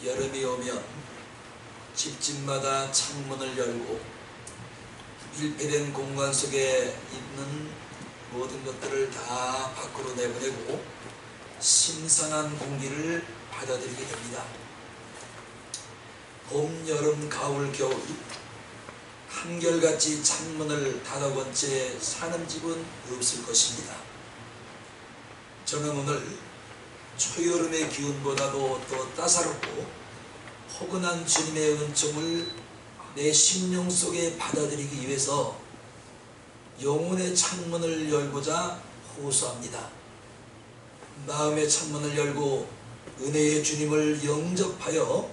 여름이 오면 집집마다 창문을 열고 밀폐된 공간 속에 있는 모든 것들을 다 밖으로 내보내고 신선한 공기를 받아들이게 됩니다. 봄, 여름, 가을, 겨울 한결같이 창문을 닫아본 채 사는 집은 없을 것입니다. 저는 오늘 초여름의 기운보다도 더 따사롭고 포근한 주님의 은총을 내 심령 속에 받아들이기 위해서 영혼의 창문을 열고자 호소합니다. 마음의 창문을 열고 은혜의 주님을 영접하여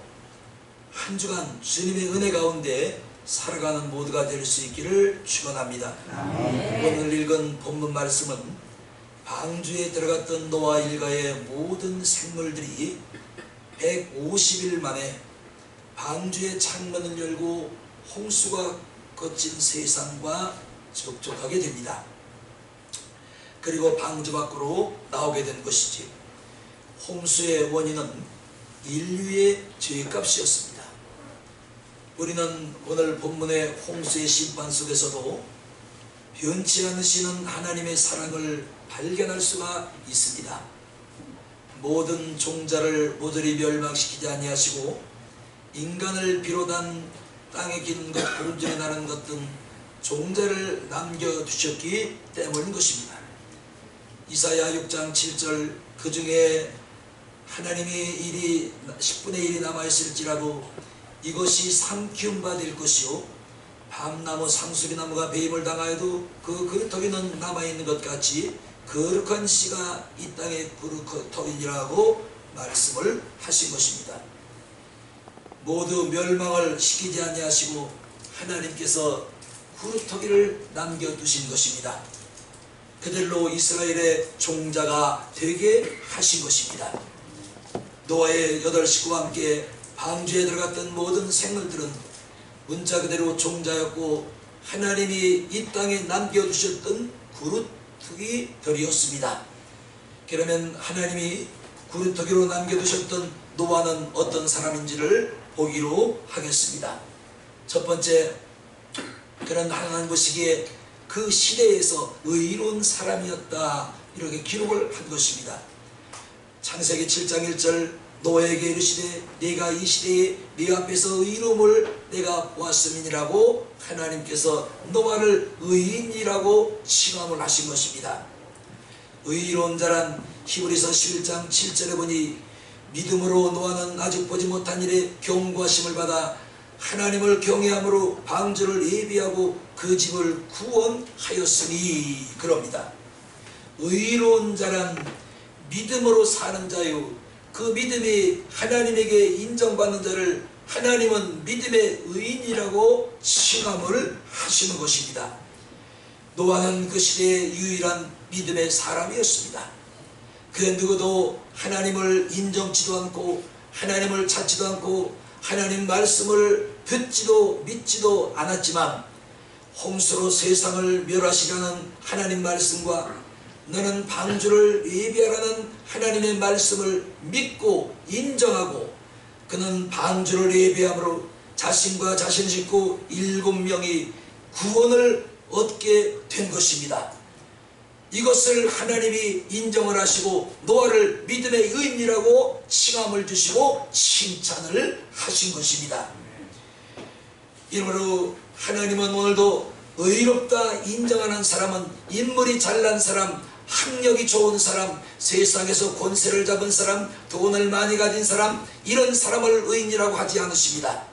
한 주간 주님의 은혜 가운데 살아가는 모두가 될 수 있기를 축원합니다. 오늘 읽은 본문 말씀은 방주에 들어갔던 노아 일가의 모든 생물들이 150일 만에 방주의 창문을 열고 홍수가 거친 세상과 접촉하게 됩니다. 그리고 방주 밖으로 나오게 된 것이지. 홍수의 원인은 인류의 죄값이었습니다. 우리는 오늘 본문의 홍수의 심판 속에서도 변치 않으시는 하나님의 사랑을 발견할 수가 있습니다. 모든 종자를 모조리 멸망시키지 아니하시고 인간을 비롯한 땅에 기는 것, 공중에 나는 것 등 종자를 남겨두셨기 때문인 것입니다. 이사야 6장 7절 그 중에 하나님의 일이 10분의 1이 남아있을지라도 이것이 삼키움 받을 것이요 밤나무 상수리나무가 배임을 당하여도 그 그루터기는 남아있는 것 같이 거룩한 씨가 이 땅의 그루터기니라고 말씀을 하신 것입니다. 모두 멸망을 시키지 아니하시고 하나님께서 그루터기를 남겨두신 것입니다. 그들로 이스라엘의 종자가 되게 하신 것입니다. 노아의 8식구와 함께 방주에 들어갔던 모든 생물들은 문자 그대로 종자였고 하나님이 이 땅에 남겨두셨던 그루터기들이었습니다. 그러면 하나님이 그루터기로 남겨두셨던 노아는 어떤 사람인지를 보기로 하겠습니다. 첫 번째, 그는 하나님 보시기에 그 시대에서 의로운 사람이었다, 이렇게 기록을 한 것입니다. 창세기 7장 1절 노아에게 이르시되 네가 이 시대에 네 앞에서 의로움을 내가 보았음이니라고 하나님께서 노아를 의인이라고 칭함을 하신 것입니다. 의로운 자란 히브리서 11장 7절에 보니 믿음으로 노아는 아직 보지 못한 일에 경고하심을 받아 하나님을 경외함으로 방주를 예비하고 그 집을 구원하였으니, 그럽니다. 의로운 자란 믿음으로 사는 자요, 그 믿음이 하나님에게 인정받는 자를 하나님은 믿음의 의인이라고 칭함을 하시는 것입니다. 노아는 그 시대의 유일한 믿음의 사람이었습니다. 그 누구도 하나님을 인정치도 않고 하나님을 찾지도 않고 하나님 말씀을 듣지도 믿지도 않았지만 홍수로 세상을 멸하시려는 하나님 말씀과 너는 방주를 예비하라는 하나님의 말씀을 믿고 인정하고 그는 방주를 예비함으로 자신과 자신 식구 7명이 구원을 얻게 된 것입니다. 이것을 하나님이 인정을 하시고 노아를 믿음의 의인이라고 칭함을 주시고 칭찬을 하신 것입니다. 이러므로 하나님은 오늘도 의롭다 인정하는 사람은 인물이 잘난 사람, 학력이 좋은 사람, 세상에서 권세를 잡은 사람, 돈을 많이 가진 사람, 이런 사람을 의인이라고 하지 않으십니다.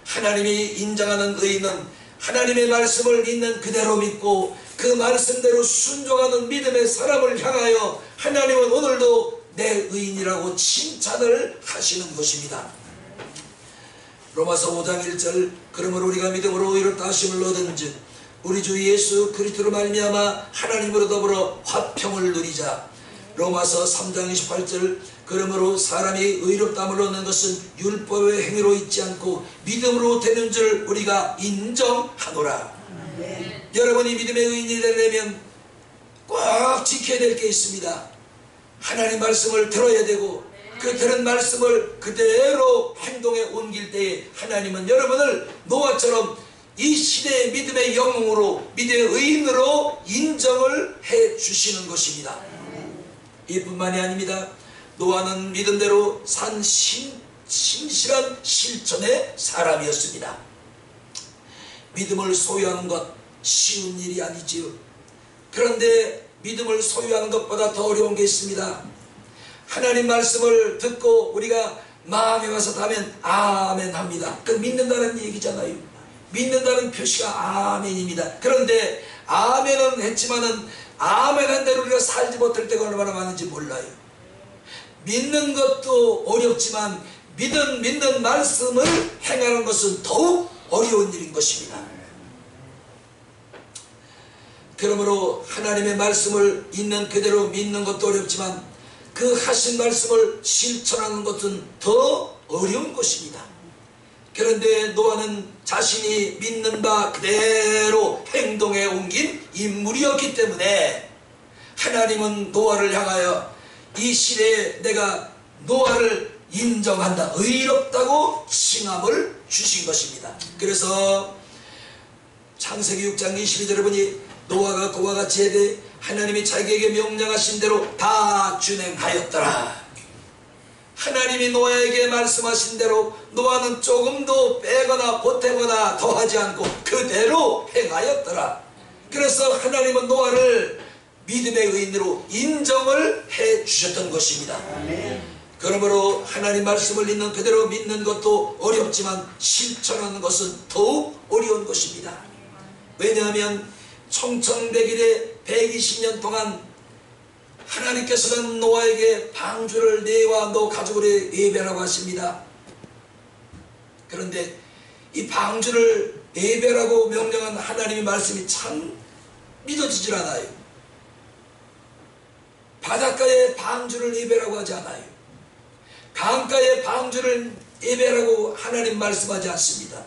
하나님이 인정하는 의인은 하나님의 말씀을 있는 그대로 믿고 그 말씀대로 순종하는 믿음의 사람을 향하여 하나님은 오늘도 내 의인이라고 칭찬을 하시는 것입니다. 로마서 5장 1절 그러므로 우리가 믿음으로 의롭다 하심을 얻은즉 우리 주 예수 그리스도로 말미암아 하나님으로 더불어 화평을 누리자. 로마서 3장 28절 그러므로 사람이 의롭다함을 얻는 것은 율법의 행위로 있지 않고 믿음으로 되는 줄 우리가 인정하노라. 여러분이 믿음의 의인이 되려면 꼭 지켜야 될 게 있습니다. 하나님 말씀을 들어야 되고 그 들은 말씀을 그대로 행동에 옮길 때에 하나님은 여러분을 노아처럼 이 시대의 믿음의 영웅으로, 믿음의 의인으로 인정을 해 주시는 것입니다. 이뿐만이 아닙니다. 노아는 믿음대로 산 신실한 실천의 사람이었습니다. 믿음을 소유하는 것 쉬운 일이 아니지요. 그런데 믿음을 소유하는 것보다 더 어려운 게 있습니다. 하나님 말씀을 듣고 우리가 마음에 와서 하면 아멘 합니다. 그 믿는다는 얘기잖아요. 믿는다는 표시가 아멘입니다. 그런데 아멘은 했지만은 아멘한 대로 우리가 살지 못할 때가 얼마나 많은지 몰라요. 믿는 것도 어렵지만 믿는 말씀을 행하는 것은 더욱 어려운 일인 것입니다. 그러므로 하나님의 말씀을 있는 그대로 믿는 것도 어렵지만 그 하신 말씀을 실천하는 것은 더 어려운 것입니다. 그런데 노아는 자신이 믿는 바 그대로 행동에 옮긴 인물이었기 때문에 하나님은 노아를 향하여 이 시대에 내가 노아를 인정한다, 의롭다고 칭함을 주신 것입니다. 그래서 창세기 6장 22절에 보니 노아가 그와 같이 해되 하나님이 자기에게 명령하신 대로 다 준행하였더라. 하나님이 노아에게 말씀하신 대로 노아는 조금도 빼거나 보태거나 더하지 않고 그대로 행하였더라. 그래서 하나님은 노아를 믿음의 의인으로 인정을 해 주셨던 것입니다. 그러므로 하나님 말씀을 있는 그대로 믿는 것도 어렵지만 실천하는 것은 더욱 어려운 것입니다. 왜냐하면 청천백일에 120년 동안 하나님께서는 노아에게 방주를 내와 너 가족을 예배하라고 하십니다. 그런데 이 방주를 예배하라고 명령한 하나님의 말씀이 참 믿어지질 않아요. 바닷가에 방주를 예배하라고 하지 않아요. 강가에 방주를 예배하라고 하나님 말씀하지 않습니다.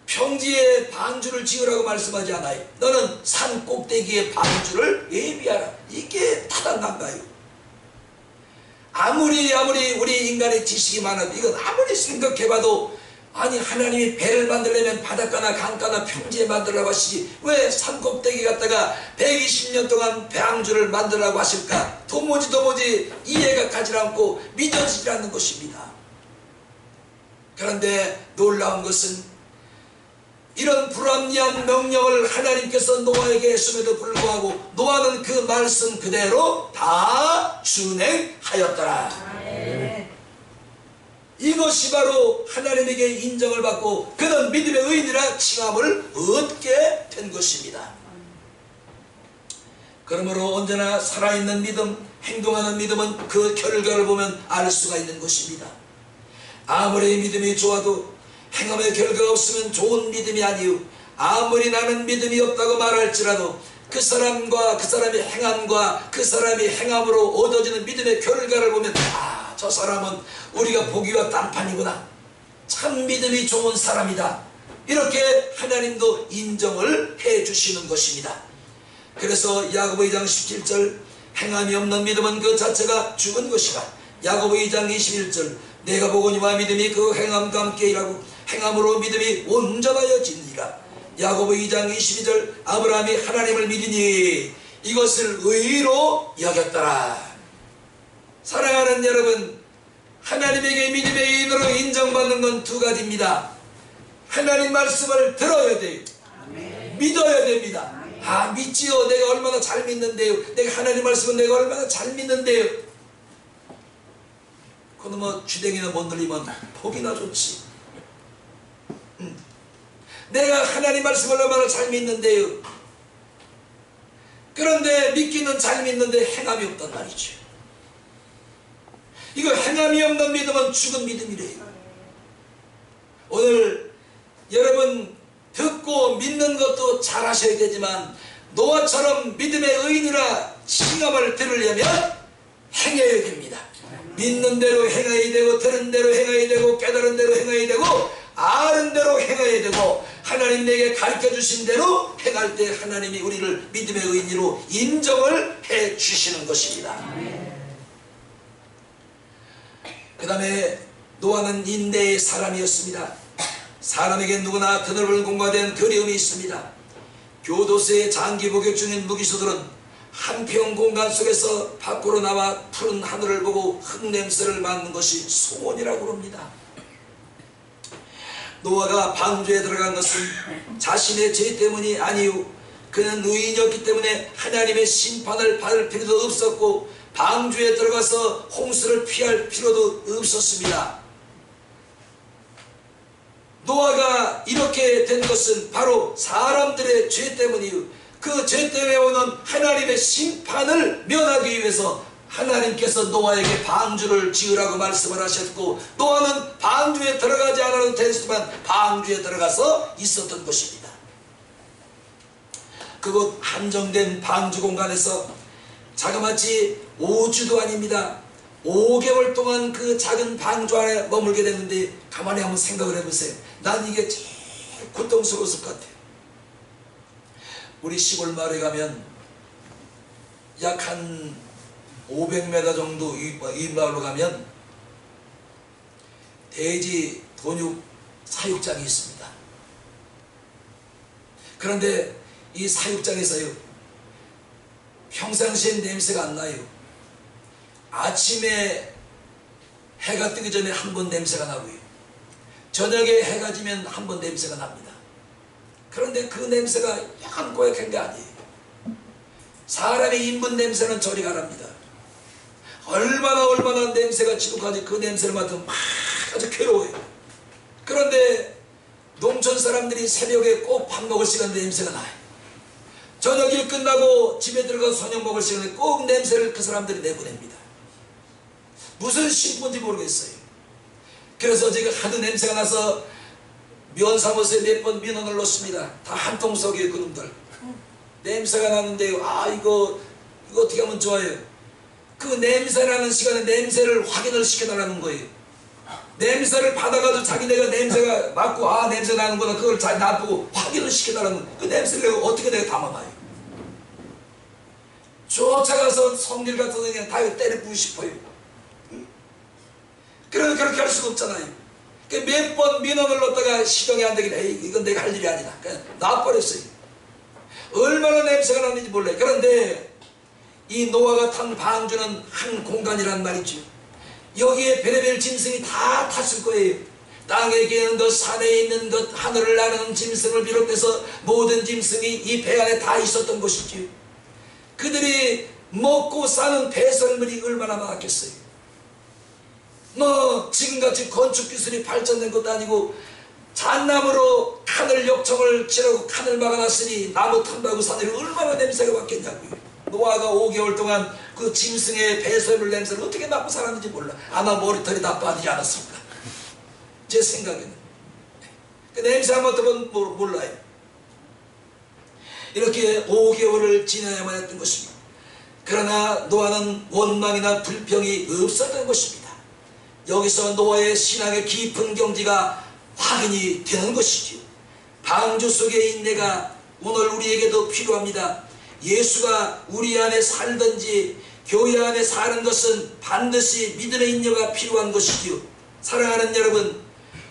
평지에 방주를 지으라고 말씀하지 않아요. 너는 산 꼭대기에 방주를 예비하라. 이게 타당한가요? 아무리 우리 인간의 지식이 많아도 이건 아무리 생각해봐도 아니 하나님이 배를 만들려면 바닷가나 강가나 평지에 만들라고 하시지 왜 산 꼭대기 갖다가 120년 동안 방주를 만들라고 하실까? 도무지 이해가 가지 않고 믿어지지 않는 것입니다. 그런데 놀라운 것은 이런 불합리한 명령을 하나님께서 노아에게 했음에도 불구하고 노아는 그 말씀 그대로 다 준행하였더라. 이것이 바로 하나님에게 인정을 받고 그는 믿음의 의인이라 칭함을 얻게 된 것입니다. 그러므로 언제나 살아있는 믿음, 행동하는 믿음은 그 결과를 보면 알 수가 있는 것입니다. 아무리 믿음이 좋아도 행함의 결과가 없으면 좋은 믿음이 아니요 아무리 나는 믿음이 없다고 말할지라도 그 사람과 그 사람의 행함과 그 사람이 행함으로 얻어지는 믿음의 결과를 보면 저 사람은 우리가 보기와 딴판이구나, 참 믿음이 좋은 사람이다, 이렇게 하나님도 인정을 해 주시는 것입니다. 그래서 야고보 2장 17절 행함이 없는 믿음은 그 자체가 죽은 것이라. 야고보 2장 21절 내가 보거니와 믿음이 그 행함과 함께 일하고 행함으로 믿음이 온전하여지니라. 야고보 2장 22절 아브라함이 하나님을 믿으니 이것을 의로 여겼더라. 사랑하는 여러분, 하나님에게 믿음의 의인으로 인정받는 건 두 가지입니다. 하나님 말씀을 들어야 돼요. 믿어야 됩니다. 믿지요. 내가 얼마나 잘 믿는데요. 내가 하나님 말씀은 내가 얼마나 잘 믿는데요. 그놈 뭐 쥐댕이나 못 들리면 복이나 좋지. 내가 하나님 말씀을 얼마나 잘 믿는데요. 그런데 믿기는 잘 믿는데 행함이 없단 말이죠. 이거 행함이 없는 믿음은 죽은 믿음이래요. 오늘 여러분 듣고 믿는 것도 잘 하셔야 되지만 노아처럼 믿음의 의인이라 칭함을 들으려면 행해야 됩니다. 믿는 대로 행해야 되고 들은 대로 행해야 되고 깨달은 대로 행해야 되고 아는 대로 행해야 되고 하나님 내게 가르쳐 주신 대로 행할 때 하나님이 우리를 믿음의 의인으로 인정을 해 주시는 것입니다. 그 다음에 노아는 인내의 사람이었습니다. 사람에게 누구나 드넓은 공간에 대한 그리움이 있습니다. 교도소의 장기 복역 중인 무기수들은 한평 공간 속에서 밖으로 나와 푸른 하늘을 보고 흙냄새를 맡는 것이 소원이라고 합니다. 노아가 방주에 들어간 것은 자신의 죄 때문이 아니요, 그는 의인이었기 때문에 하나님의 심판을 받을 필요도 없었고 방주에 들어가서 홍수를 피할 필요도 없었습니다. 노아가 이렇게 된 것은 바로 사람들의 죄 때문이요, 그 죄 때문에 오는 하나님의 심판을 면하기 위해서 하나님께서 노아에게 방주를 지으라고 말씀을 하셨고, 노아는 방주에 들어가지 않아도 됐지만 방주에 들어가서 있었던 것입니다. 그곳 한정된 방주 공간에서 자그마치 5주도 아닙니다. 5개월 동안 그 작은 방주 안에 머물게 됐는데, 가만히 한번 생각을 해보세요. 난 이게 제일 고통스러웠을 것 같아요. 우리 시골 마을에 가면 약 한 500m 정도 이 마을로 가면 돼지 돈육 사육장이 있습니다. 그런데 이 사육장에서요, 평상시엔 냄새가 안 나요. 아침에 해가 뜨기 전에 한 번 냄새가 나고요, 저녁에 해가 지면 한 번 냄새가 납니다. 그런데 그 냄새가 약간 고약한 게 아니에요. 사람의 인분 냄새는 저리 가랍니다. 얼마나 냄새가 지독하지. 그 냄새를 맡으면 막 아주 괴로워요. 그런데 농촌 사람들이 새벽에 꼭 밥 먹을 시간에 냄새가 나요. 저녁 일 끝나고 집에 들어가서 저녁 먹을 시간에 꼭 냄새를 그 사람들이 내보냅니다. 무슨 신분인지 모르겠어요. 그래서 제가 하도 냄새가 나서 면사무소에 몇 번 민원을 넣습니다. 다 한 통속이에요, 그놈들. 냄새가 나는데요, 이거 어떻게 하면 좋아요? 그 냄새나는 시간에 냄새를 확인을 시켜달라는 거예요. 냄새를 받아가지고 자기네가 냄새가 맡고 냄새 나는구나, 그걸 잘 놔두고 확인을 시켜달라는 거예요. 그 냄새를 어떻게 내가 담아놔요? 쫓아가서 성질 같은 거 그냥 다 때려 부고 싶어요. 그래도 그렇게 할 수가 없잖아요. 몇 번 민원을 넣다가 시동이 안 되길래 이건 내가 할 일이 아니다, 그냥 놔버렸어요. 얼마나 냄새가 나는지 몰라요. 그런데 이 노아가 탄 방주는 한 공간이란 말이죠. 여기에 별의별 짐승이 다 탔을 거예요. 땅에 기는 것, 산에 있는 것, 하늘을 나르는 짐승을 비롯해서 모든 짐승이 이 배 안에 다 있었던 것이죠. 그들이 먹고 사는 배설물이 얼마나 많았겠어요. 지금같이 건축기술이 발전된 것도 아니고 잣나무로 칸을 역청을 칠하고 칸을 막아놨으니 나무 탐나고 사들이 얼마나 냄새가 맡겠냐고요. 노아가 5개월 동안 그 짐승의 배설물 냄새를 어떻게 맡고 살았는지 몰라. 아마 머리털이 다 빠지지 않았을까, 제 생각에는. 그 냄새 한 번 들으면 몰라요. 이렇게 5개월을 지나야만 했던 것입니다. 그러나 노아는 원망이나 불평이 없었던 것입니다. 여기서 노아의 신앙의 깊은 경지가 확인이 되는 것이죠. 방주 속의 인내가 오늘 우리에게도 필요합니다. 예수가 우리 안에 살든지 교회 안에 사는 것은 반드시 믿음의 인내가 필요한 것이지요. 사랑하는 여러분,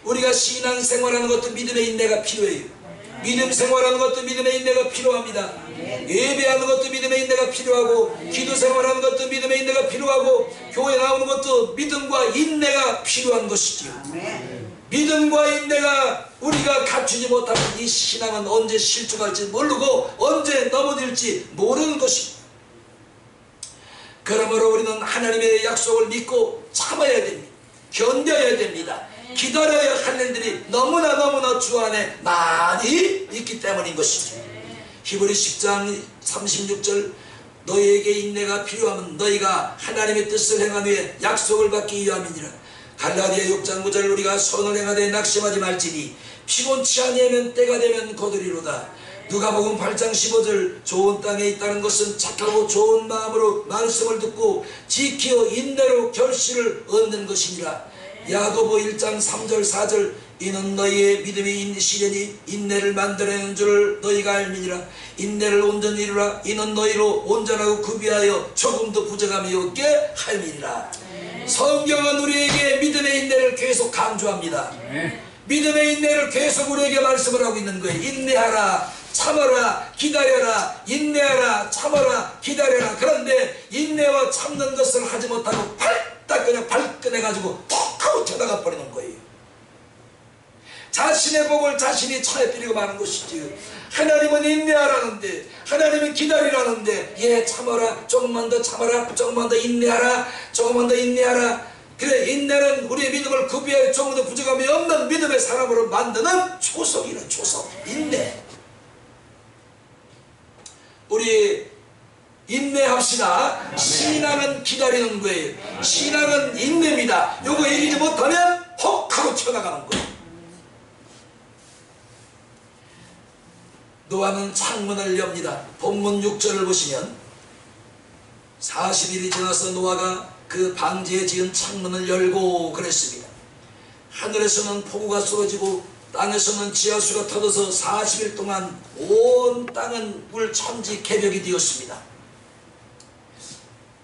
우리가 신앙생활하는 것도 믿음의 인내가 필요해요. 믿음 생활하는 것도 믿음의 인내가 필요합니다. 예배하는 것도 믿음의 인내가 필요하고, 기도 생활하는 것도 믿음의 인내가 필요하고, 교회 나오는 것도 믿음과 인내가 필요한 것이지요. 믿음과 인내가 우리가 갖추지 못하면 이 신앙은 언제 실족할지 모르고 언제 넘어질지 모르는 것입니다. 그러므로 우리는 하나님의 약속을 믿고 참아야 됩니다. 견뎌야 됩니다. 기다려야 할 일들이 너무나 주 안에 많이 있기 때문인 것이죠. 히브리 10장 36절, 너희에게 인내가 필요하면 너희가 하나님의 뜻을 행한 후에 약속을 받기 위함이니라. 갈라디아 6장 9절, 우리가 선을 행하되 낙심하지 말지니 피곤치 아니하면 때가 되면 거두리로다. 누가복음 8장 15절, 좋은 땅에 있다는 것은 착하고 좋은 마음으로 말씀을 듣고 지키어 인내로 결실을 얻는 것이니라. 야고보 1장 3절 4절, 이는 너희의 믿음이 시련이 인내를 만들어내는 줄을 너희가 알미니라. 인내를 온전히 이루라. 이는 너희로 온전하고 구비하여 조금도 부족함이 없게 할미니라. 성경은 우리에게 믿음의 인내를 계속 강조합니다. 믿음의 인내를 계속 우리에게 말씀을 하고 있는 거예요. 인내하라, 참아라, 기다려라, 인내하라, 참아라, 기다려라. 그런데 인내와 참는 것을 하지 못하고 발딱 그냥 발끈해가지고 톡 하고 튀어나가 버리는 거예요. 자신의 복을 자신이 차에 뿌리고 마는 것이지. 하나님은 인내하라는데, 하나님은 기다리라는데, 예, 참아라, 조금만 더 참아라, 조금만 더 인내하라, 조금만 더 인내하라. 그래, 인내는 우리의 믿음을 구비하여 조금 더 부족함이 없는 믿음의 사람으로 만드는 초석이는 초석, 인내. 우리 인내합시다. 신앙은 기다리는 거예요. 신앙은 인내입니다. 요거 이기지 못하면 혹 하고 튀어나가는 거예요. 노아는 창문을 엽니다. 본문 6절을 보시면 40일이 지나서 노아가 그 방지에 지은 창문을 열고 그랬습니다. 하늘에서는 폭우가 쏟아지고 땅에서는 지하수가 터져서 40일 동안 온 땅은 물천지 개벽이 되었습니다.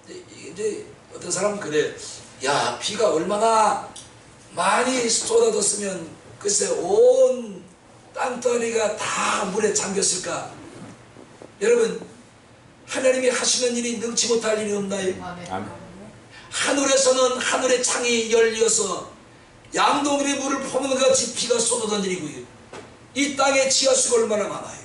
이제 어떤 사람은 그래, 야, 비가 얼마나 많이 쏟아졌으면 글쎄 온 땅덩어리가 다 물에 잠겼을까. 여러분, 하나님이 하시는 일이 능치 못할 일이 없나요? 아멘. 하늘에서는 하늘의 창이 열려서 양동이의 물을 퍼붓는 것 같이 비가 쏟아던 일이고요. 이 땅에 지하수가 얼마나 많아요.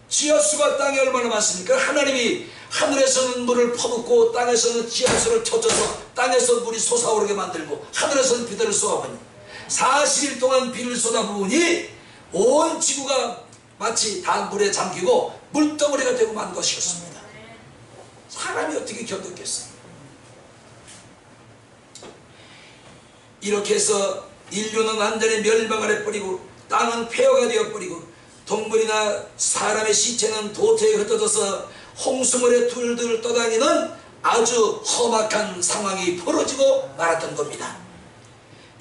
지하수가 땅에 얼마나 많습니까? 하나님이 하늘에서는 물을 퍼붓고 땅에서는 지하수를 터져서 땅에서 물이 솟아오르게 만들고 하늘에서는 비들을 쏘아보니 40일 동안 비를 쏟아부으니 온 지구가 마치 다 물에 잠기고 물덩어리가 되고 만 것이었습니다. 사람이 어떻게 견뎠겠어요? 이렇게 해서 인류는 완전히 멸망을 해버리고 땅은 폐허가 되어버리고 동물이나 사람의 시체는 도태에 흩어져서 홍수물에 둘둘 떠다니는 아주 험악한 상황이 벌어지고 말았던 겁니다.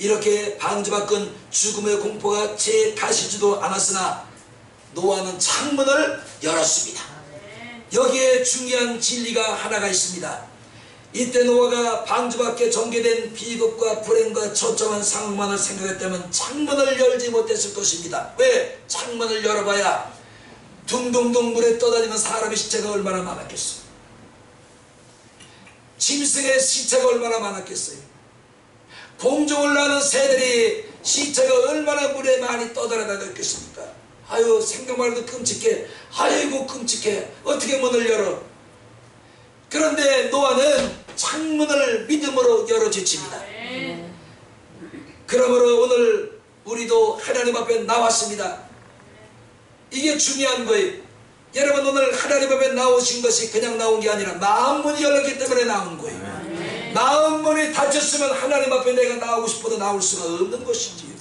이렇게 방주밖은 죽음의 공포가 채 가시지도 않았으나 노아는 창문을 열었습니다. 여기에 중요한 진리가 하나가 있습니다. 이때 노아가 방주밖에 전개된 비극과 불행과 처참한 상황만을 생각했다면 창문을 열지 못했을 것입니다. 왜? 창문을 열어봐야 둥둥둥 물에 떠다니는 사람의 시체가 얼마나 많았겠어요. 짐승의 시체가 얼마나 많았겠어요. 공중을 나는 새들이 시체가 얼마나 물에 많이 떠돌아다녔겠습니까? 아유, 생각만 해도 끔찍해. 아이고 끔찍해. 어떻게 문을 열어? 그런데 노아는 창문을 믿음으로 열어주칩니다. 그러므로 오늘 우리도 하나님 앞에 나왔습니다. 이게 중요한 거예요. 여러분, 오늘 하나님 앞에 나오신 것이 그냥 나온 게 아니라 마음문이 열렸기 때문에 나온 거예요. 마음문이 닫혔으면 하나님 앞에 내가 나오고 싶어도 나올 수가 없는 것이지요.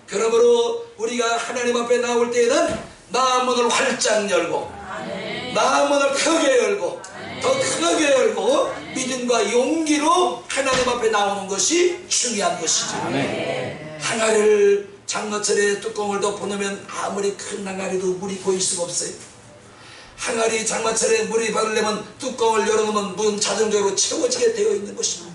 그러므로 우리가 하나님 앞에 나올 때에는 마음문을 활짝 열고 마음문을 크게 열고 더 크게 열고 믿음과 용기로 하나님 앞에 나오는 것이 중요한 것이죠. 항아리를 장마철에 뚜껑을 덮어놓으면 아무리 큰 항아리도 물이 고일 수가 없어요. 항아리 장마철에 물이 바르려면 뚜껑을 열어놓으면 물은 자동적으로 채워지게 되어 있는 것입니다.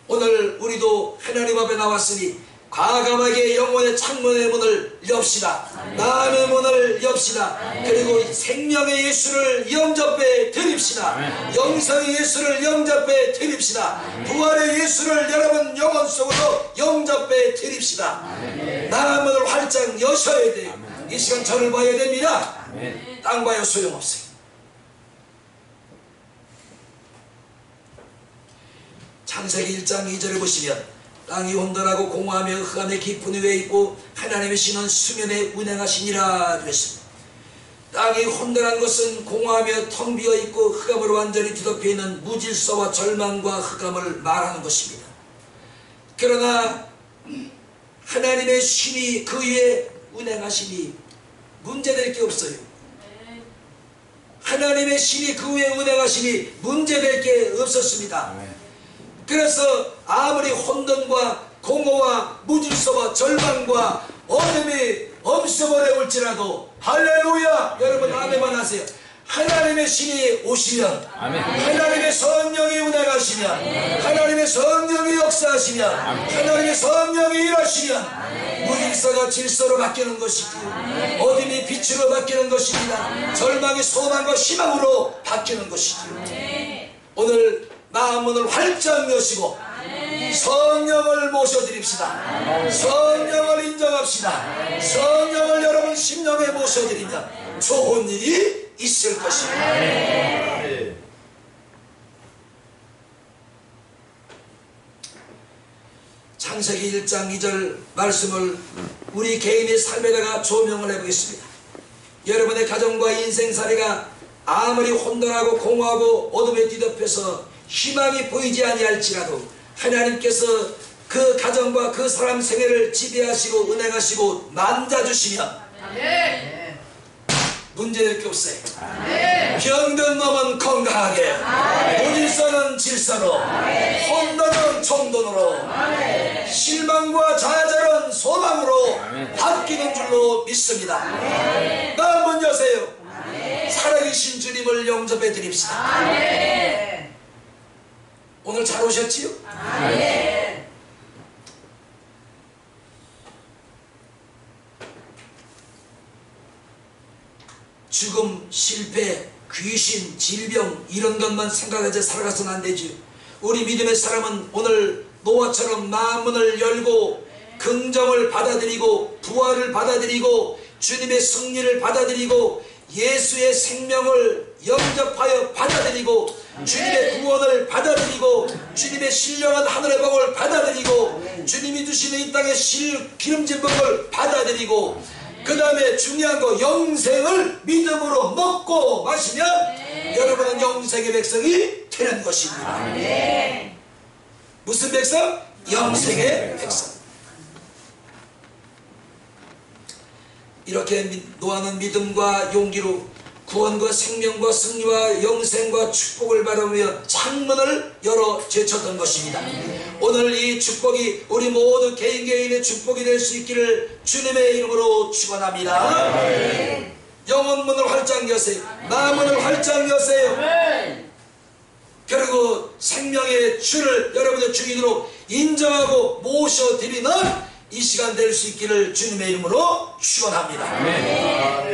오늘 우리도 하나님 앞에 나왔으니 과감하게 영혼의 창문의 문을 엽시다. 마음의 문을 엽시다. 그리고 생명의 예수를 영접해 드립시다. 영생의 예수를 영접해 드립시다. 부활의 예수를 여러분 영혼 속으로 영접해 드립시다. 마음의 문을 활짝 여셔야 돼요. 이 시간 저를 봐야 됩니다. 땅 봐요 소용없어요. 창세기 1장 2절을 보시면 땅이 혼돈하고 공허하며 흑암의 깊은 위에 있고 하나님의 신은 수면에 운행하시니라 그랬습니다. 땅이 혼돈한 것은 공허하며 텅 비어있고 흑암으로 완전히 뒤덮여 있는 무질서와 절망과 흑암을 말하는 것입니다. 그러나 하나님의 신이 그 위에 운행하시니 문제될 게 없어요. 하나님의 신이 그 위에 운행하시니 문제될 게 없었습니다. 그래서 아무리 혼돈과 공허와 무질서와 절망과 어둠이 엄습어려 올지라도 할렐루야! 여러분 아멘만 하세요. 하나님의 신이 오시면, 아멘. 하나님의 성령이 운행하시면, 하나님의 성령이 역사하시면, 하나님의 성령이 일하시면 무질서가 질서로 바뀌는 것이지요. 어둠이 빛으로 바뀌는 것입니다. 절망이 소망과 희망으로 바뀌는 것이지요. 오늘 마음문을 활짝 여시고 성령을 모셔드립시다. 성령을 인정합시다. 성령을 여러분 심령에 모셔드리면 좋은 일이 있을 것입니다. 창세기 1장 2절 말씀을 우리 개인의 삶에다가 조명을 해보겠습니다. 여러분의 가정과 인생살이가 아무리 혼돈하고 공허하고 어둠에 뒤덮여서 희망이 보이지 아니할지라도 하나님께서 그 가정과 그 사람 생애를 지배하시고 은행하시고 만져주시면 문제될 게 없어요. 병든 놈은 건강하게, 무질서는 질서로, 혼돈은 총돈으로, 실망과 좌절은 소망으로 바뀌는 줄로 믿습니다. 마음은 여세요. 살아계신 주님을 영접해 드립시다. 오늘 잘 오셨지요? 죽음, 실패, 귀신, 질병 이런 것만 생각하지 살아가서는 안 되지요. 우리 믿음의 사람은 오늘 노아처럼 마음문을 열고 긍정을 받아들이고 부활을 받아들이고 주님의 승리를 받아들이고 예수의 생명을 영접하여 받아들이고 주님의 구원을 받아들이고 주님의 신령한 하늘의 복을 받아들이고 주님이 주시는 이 땅의 기름진 복을 받아들이고 그 다음에 중요한 거 영생을 믿음으로 먹고 마시면 여러분은 영생의 백성이 되는 것입니다. 무슨 백성? 영생의 백성. 이렇게 노아는 믿음과 용기로 구원과 생명과 승리와 영생과 축복을 바라보며 창문을 열어 제쳤던 것입니다. 오늘 이 축복이 우리 모두 개인의 축복이 될 수 있기를 주님의 이름으로 축원합니다. 영혼문을 활짝 여세요. 마음문을 활짝 여세요. 그리고 생명의 주를 여러분의 주인으로 인정하고 모셔드리는 이 시간 될 수 있기를 주님의 이름으로 축원합니다.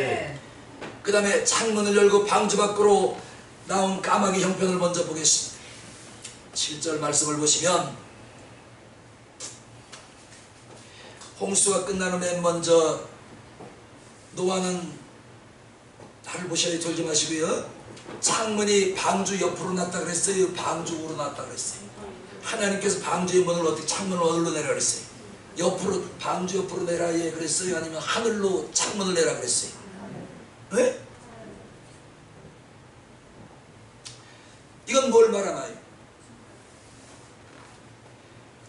그 다음에 창문을 열고 방주 밖으로 나온 까마귀 형편을 먼저 보겠습니다. 7절 말씀을 보시면 홍수가 끝난 후에 먼저 노아는 나를 보셔야 돌지 마시고요. 창문이 방주 옆으로 났다 그랬어요? 방주으로 났다 그랬어요? 하나님께서 방주의 문을 어떻게 창문을 어디로 내라 그랬어요? 옆으로, 방주 옆으로 내라 예 그랬어요? 아니면 하늘로 창문을 내라 그랬어요? 네? 이건 뭘 말하나요?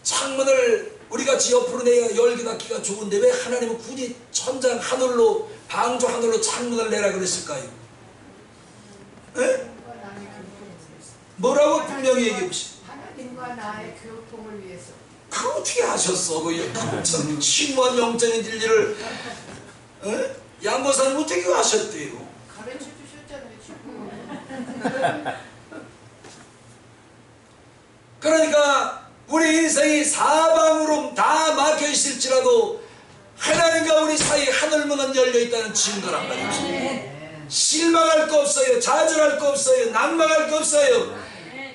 창문을 우리같이 옆으로 내야 열기 닫기가 좋은데 왜 하나님은 굳이 천장 하늘로 방주 하늘로 창문을 내라 그랬을까요? 네? 뭐라고 분명히 얘기해 보시오. 하나님과 나의 교통을 위해서. 그걸 어떻게 하셨어? 그 심오한 영적인 진리를 양보사님 어떻게 하셨대요? 가르쳐 주셨잖아요. 지금. 그러니까 우리 인생이 사방으로 다 막혀 있을지라도 하나님과 우리 사이 하늘문은 열려 있다는 증거란 말이죠. 실망할 거 없어요. 좌절할 거 없어요. 낭망할 거 없어요.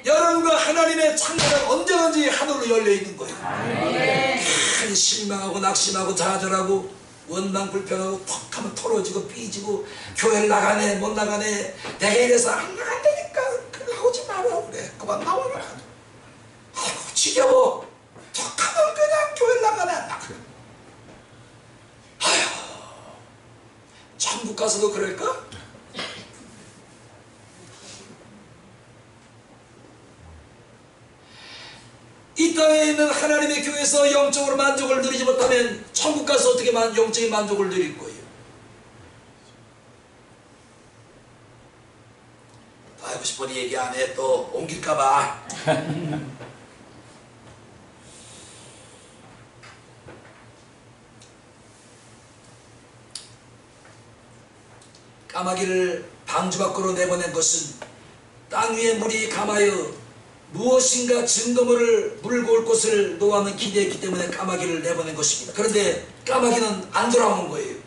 여러분과 하나님의 창문은 언제든지 하늘로 열려 있는 거예요. 실망하고 낙심하고 좌절하고 원망 불평하고 턱 하면 털어지고 삐지고 교회를 나가네 못 나가네 내가 이래서 안 되니까 나오지 마라 그래. 그만 나와라. 아이고 지겨워. 턱 하면 그냥 교회 나가네 안 나가. 아휴 천국 가서도 그럴까? 이 땅에 있는 하나님의 교회에서 영적으로 만족을 누리지 못하면 천국 가서 어떻게 영적인 만족을 누릴 거예요? 더 하고 싶으니 얘기 안 해. 또 옮길까봐. 까마귀를 방주 밖으로 내보낸 것은 땅 위에 물이 감하여 무엇인가 증거물을 물고 올 곳을 노아는 기대했기 때문에 까마귀를 내보낸 것입니다. 그런데 까마귀는 안 돌아오는 거예요.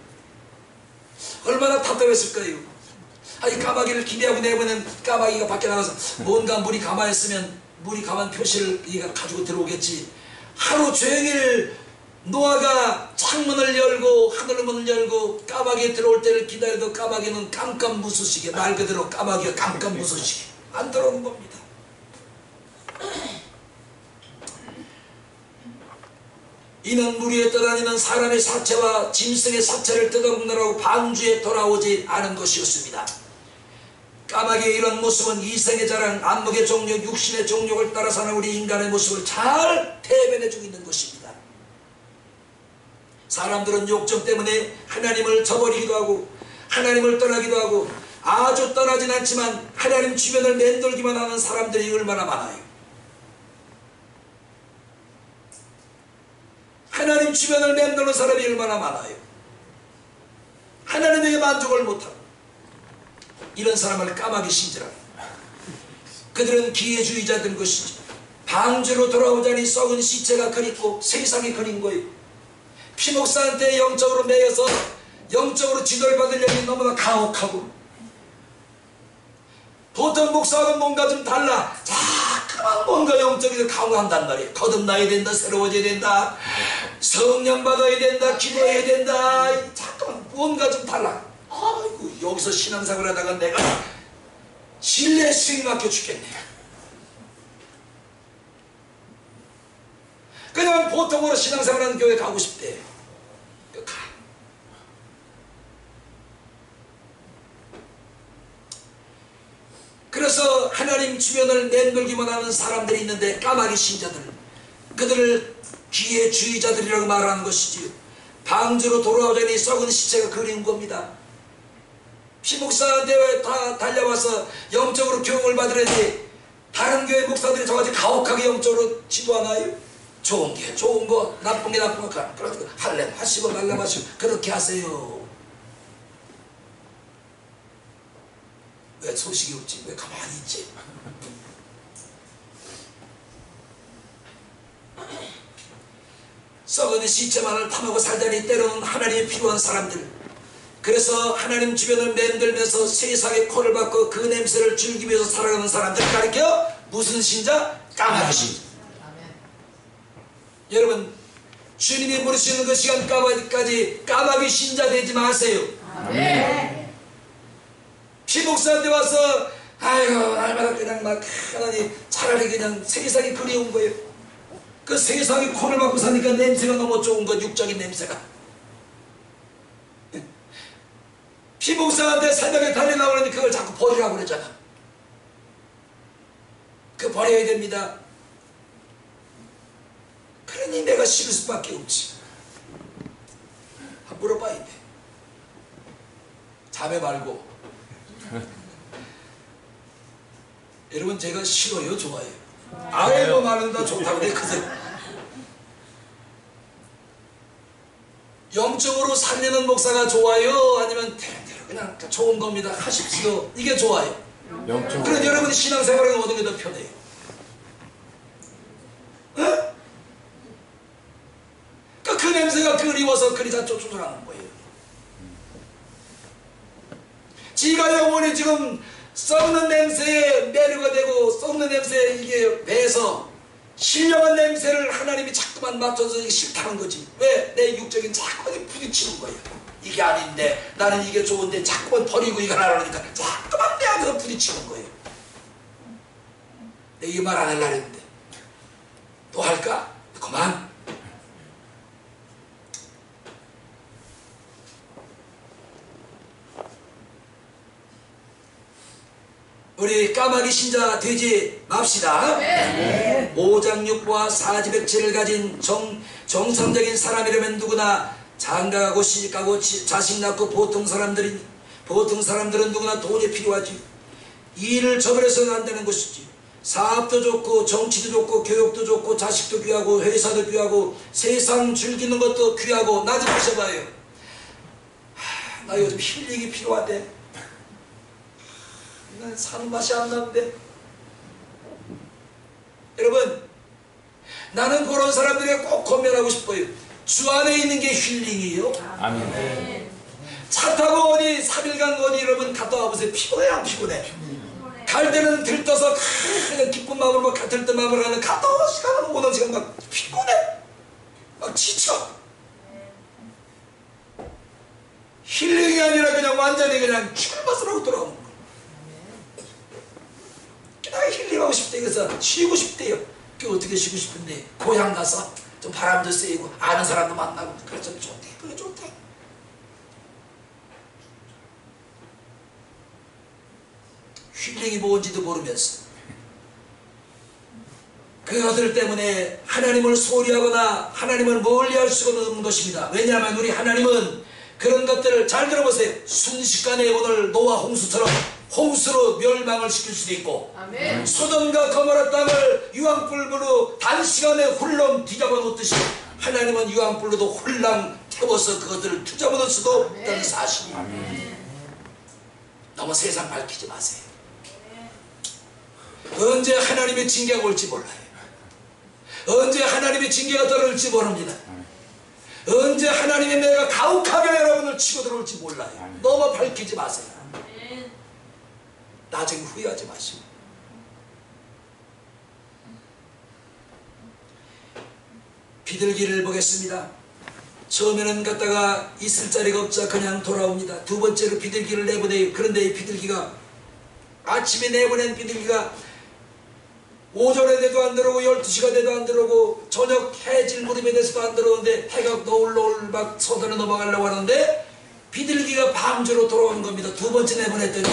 얼마나 답답했을까요? 아니, 까마귀를 기대하고 내보낸 까마귀가 밖에 나가서 뭔가 물이 감하였으면 물이 감한 표시를 얘가 가지고 들어오겠지. 하루 종일 노아가 창문을 열고 하늘문을 열고 까마귀 들어올 때를 기다려도 까마귀는 깜깜무소식에, 말 그대로 까마귀가 깜깜무소식에 안 들어오는 겁니다. 이는 물 위에 떠다니는 사람의 사체와 짐승의 사체를 뜯어먹느라고 방주에 돌아오지 않은 것이었습니다. 까마귀의 이런 모습은 이생의 자랑, 안목의 종력, 육신의 종력을 따라 사는 우리 인간의 모습을 잘 대변해주고 있는 것입니다. 사람들은 욕정 때문에 하나님을 저버리기도 하고 하나님을 떠나기도 하고 아주 떠나진 않지만 하나님 주변을 맴돌기만 하는 사람들이 얼마나 많아요. 하나님 주변을 맴도는 사람이 얼마나 많아요. 하나님에게 만족을 못하고 이런 사람을 까마귀 신지라고. 그들은 기회주의자들 것이죠. 방주로 돌아오자니 썩은 시체가 그립고 세상이 그린 거예요. 피목사한테 영적으로 매여서 영적으로 지도를 받으려니 너무나 가혹하고, 보통 목사하고는 뭔가 좀 달라. 자꾸만 뭔가 영적으로 강화한단 말이에요. 거듭나야 된다, 새로워져야 된다, 성령 받아야 된다, 기도해야 된다. 자꾸만 뭔가 좀 달라. 아이고, 여기서 신앙생활 하다가 내가 신뢰 수익 막혀 죽겠네. 그냥 보통으로 신앙생활 하는 교회 가고 싶대. 가. 그래서 하나님 주변을 맴돌기만 하는 사람들이 있는데, 까마귀 신자들, 그들을 기회주의자들이라고 말하는 것이지요. 방주로 돌아오자니 썩은 시체가 그리운 겁니다. 피목사한테 다 달려와서 영적으로 교육을 받으려니 다른 교회 목사들이 저같이 가혹하게 영적으로 지도하나요? 좋은 게 좋은 거, 나쁜 게 나쁜 거, 그렇게 할래 하시고 말래 하시고 그렇게 하세요. 왜 소식이 없지? 왜 가만히 있지? 썩은 시체만을 탐하고 살자니 때로는 하나님이 필요한 사람들, 그래서 하나님 주변을 맴돌면서 세상의 코를 받고 그 냄새를 즐기기 위해서 살아가는 사람들을 가리켜 무슨 신자? 까마귀 신자. 여러분, 주님이 부르시는 그 시간까지 까마귀 신자 되지 마세요. 네. 피목사한테 와서 아이고 날마다 그냥 막 하나님 차라리 그냥 세상이 그리운 거예요. 그 세상이 코를 막고 사니까 냄새가 너무 좋은 거, 육적인 냄새가. 피목사한테 새벽에 달려 나오는데 그걸 자꾸 버리라고 그러잖아. 그거 버려야 됩니다. 그러니 내가 싫을 수밖에 없지. 한번 물어봐야 돼. 자매 말고. 여러분, 제가 싫어요, 좋아해요? 아이고 말은다 좋다고 그랬거든. 영적으로 살리는 목사가 좋아요? 아니면 대대로 그냥 좋은 겁니다 하십시오. 이게 좋아요. 영적으로. 그래서 여러분이 신앙생활에 어느 게 더 편해요? 어? 그 냄새가 그리워서 그리 다 쫓아가는 거예요. 지가 영혼이 지금 썩는 냄새에 매료가 되고 썩는 냄새에 이게 배서 신령한 냄새를 하나님이 자꾸만 맡아서 이게 싫다는 거지. 왜? 내 육적인 자꾸만 부딪히는 거예요. 이게 아닌데 나는 이게 좋은데 자꾸만 버리고 이거 하라니까 자꾸만 내 안에서 부딪히는 거예요. 내 이 말 안 하려고 했는데 또 할까? 그만. 우리 까마귀 신자 되지 맙시다. 네. 5장 6부와 사지백체를 가진 정상적인 사람이라면 누구나 장가가고 시집가고 자식 낳고 보통 사람들은 누구나 돈이 필요하지. 일을 저버려서는 안 되는 것이지. 사업도 좋고 정치도 좋고 교육도 좋고 자식도 귀하고 회사도 귀하고 세상 즐기는 것도 귀하고. 나 좀 보셔봐요. 나 요즘 힐링이 필요하대. 난 사는 맛이 안 나는데. 여러분, 나는 그런 사람들에게 꼭 권면하고 싶어요. 주 안에 있는 게 힐링이에요. 아멘. 차 타고 어디 3일간 어디 여러분 갔다 와보세요. 피곤해 안 피곤해? 갈 때는 들떠서 그냥 기쁜 마음으로 들뜬 마음으로 가는 갔다 오는 시간은 오는 시간 막 피곤해. 막 지쳐. 힐링이 아니라 그냥 완전히 그냥 죽을 맛을 하고 돌아오는 거예요. 나 힐링하고 싶대. 그래서 쉬고 싶대요. 그 어떻게 쉬고 싶은데 고향 가서 좀 바람도 쐬고 아는 사람도 만나고 그래서 좋대. 그게 좋대. 힐링이 뭔지도 모르면서 그것들 때문에 하나님을 소리하거나 하나님을 멀리할 수가 없는 것입니다. 왜냐하면 우리 하나님은 그런 것들을 잘 들어보세요. 순식간에 오늘 노아 홍수처럼 홍수로 멸망을 시킬 수도 있고, 아멘. 소돔과 거모라 땅을 유황불로 단시간에 훌렁 뒤잡아 놓듯이 하나님은 유황불로도 홀랑 태워서 그것들을 뒤잡아 놓을 수도 있다는 사실이에요. 너무 세상 밝히지 마세요. 언제 하나님의 징계가 올지 몰라요. 언제 하나님의 징계가 떨어질지 모릅니다. 언제 하나님의 매가 가혹하게 여러분을 치고 들어올지 몰라요. 너무 밝히지 마세요. 나중에 후회하지 마시고. 비둘기를 보겠습니다. 처음에는 갔다가 있을 자리가 없자 그냥 돌아옵니다. 두 번째로 비둘기를 내보내요. 그런데 이 비둘기가 아침에 내보낸 비둘기가 오전에 돼도 안 들어오고 12시가 돼도 안 들어오고 저녁 해질 무렵에 돼서도 안 들어오는데 해가 노을 막 서서히 넘어가려고 하는데 비둘기가 방주로 돌아오는 겁니다. 두 번째 내보냈더니.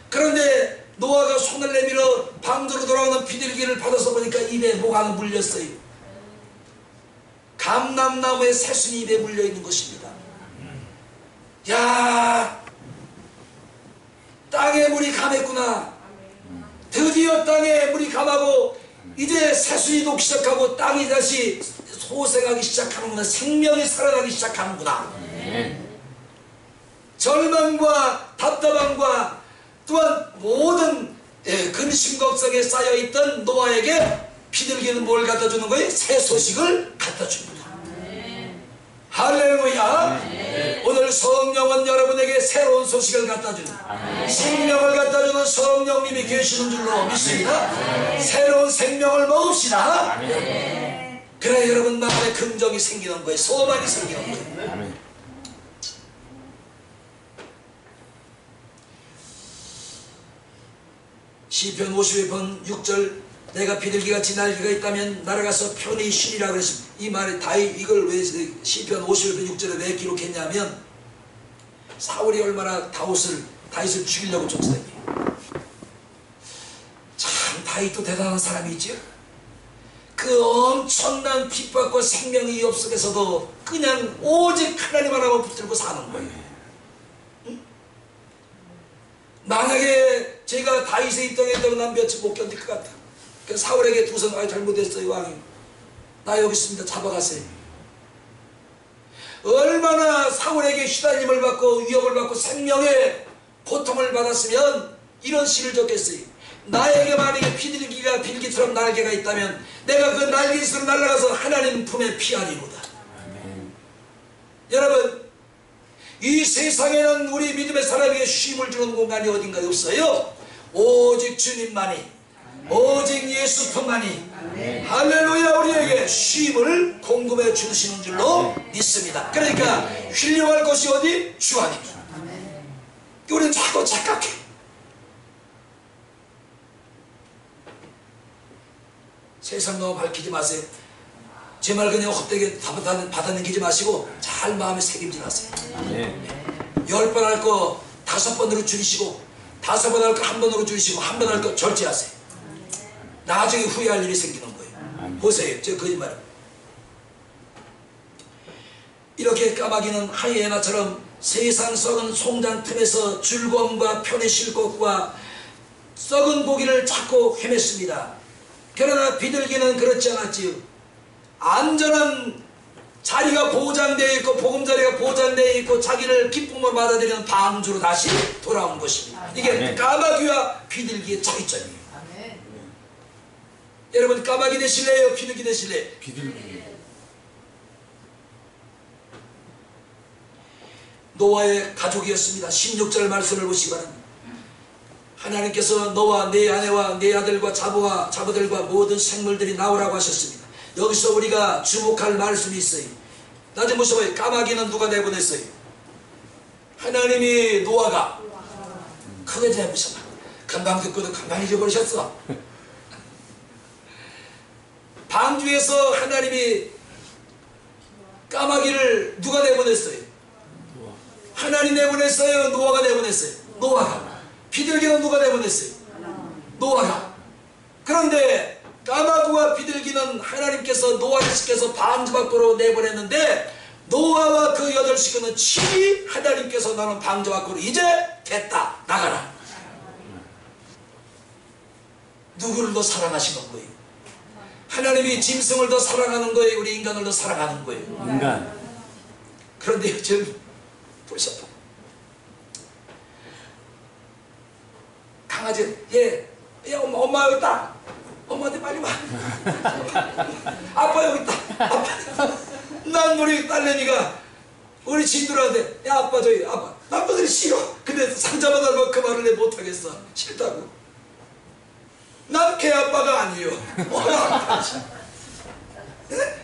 그런데 노아가 손을 내밀어 방주로 돌아오는 비둘기를 받아서 보니까 입에 뭐가 물렸어요. 감람나무의 새순이 입에 물려있는 것입니다. 야, 땅에 물이 감했구나. 드디어 땅에 물이 감하고 이제 새순이 녹기 시작하고 땅이 다시 소생하기 시작하는구나. 생명이 살아나기 시작하는구나. 절망과 답답함과 또한 모든 근심 걱정에 쌓여있던 노아에게 비둘기는 뭘 갖다주는 거예요? 새 소식을 갖다줍니다. 할렐루야. 오늘 성령은 여러분에게 새로운 소식을 갖다주는, 생명을 갖다주는 성령님이 계시는 줄로 믿습니다. 새로운 생명을 먹읍시다. 그래 여러분 마음에 긍정이 생기는 거예요. 소망이 생기는 거예요. 시편 51편 6절, 내가 비둘기같이 날개가 있다면 날아가서 편히 쉬리라 그랬습니다. 이 말에 이걸 왜 시편 51편 6절에 왜 기록했냐면 사울이 얼마나 다윗을 죽이려고 쫓아다녀요. 참 다윗도 대단한 사람이지요. 그 엄청난 핍박과 생명의 위협 속에서도 그냥 오직 하나님 하나만 붙들고 사는 거예요. 응? 만약에 제가 다윗의 입장에 있다면 난 며칠 못 견딜 것 같아. 그래서 사울에게 두선, 잘못했어요 왕이, 나 여기 있습니다, 잡아가세요. 얼마나 사울에게 시달림을 받고 위협을 받고 생명의 고통을 받았으면 이런 시를 적겠어요. 나에게 만약에 비둘기처럼 날개가 있다면 내가 그 날개에서 날아가서 하나님 품에 피하리로다. 여러분, 이 세상에는 우리 믿음의 사람에게 쉼을 주는 공간이 어딘가 없어요. 오직 주님만이, 오직 예수뿐만이, 할렐루야, 우리에게 쉼을 공급해 주시는 줄로 믿습니다. 그러니까 힐링할 것이 어디? 주 안입니다. 우리는 자꾸 착각해. 세상 너무 밝히지 마세요. 제 말 그냥 헛되게 받아넘기지 마시고 잘 마음에 새김질 하세요. 10번 할 거 5번으로 줄이시고, 5번 할 거 1번으로 줄이시고, 1번 할 거 절제하세요. 나중에 후회할 일이 생기는 거예요. 보세요, 저 거짓말. 이렇게 까마귀는 하이에나처럼 세상 썩은 송장 틈에서 즐거움과 편히 쉴 곳과 썩은 고기를 찾고 헤맸습니다. 그러나 비둘기는 그렇지 않았지요. 안전한 자리가 보장되어 있고 보금자리가 보장되어 있고 자기를 기쁨으로 받아들이는 방주로 다시 돌아온 것입니다. 이게 아멘. 까마귀와 비둘기의 차이점이에요. 아멘. 여러분 까마귀 되실래요? 비둘기 되실래요? 비둘기. 노아의 가족이었습니다. 16절 말씀을 보시기 바랍니다. 하나님께서 너와 네 아내와 네 아들과 자부들과 모든 생물들이 나오라고 하셨습니다. 여기서 우리가 주목할 말씀이 있어요. 나 좀 보셔봐요. 까마귀는 누가 내보냈어요? 하나님이 노아가 크게 잡으셨나? 금방 듣고도 금방 잊어버리셨어. 방주에서 하나님이 까마귀를 누가 내보냈어요? 하나님 내보냈어요? 노아가 내보냈어요? 노아가. 비둘기는 누가 내보냈어요? 노아가. 그런데 까마귀와 비둘기는 하나님께서 노아의 식구에서 방주 밖으로 내보냈는데 노아와 그 8식구는 친히 하나님께서 너는 방주 밖으로 이제 됐다 나가라. 누구를 더 사랑하시는 거예요? 하나님이 짐승을 더 사랑하는 거예요? 우리 인간을 더 사랑하는 거예요? 인간. 그런데 요즘 보셔봐. 강아지 얘 엄마 여기 있다. 엄마한테 빨리 와. 아빠 여기 있다. 아빠. 난 우리 딸내미가 우리 친구들한테 야 아빠 저기 아빠 남자들이 싫어. 근데 상자마다 그 말을 내 못하겠어. 싫다고. 난 걔 아빠가 아니요. 네?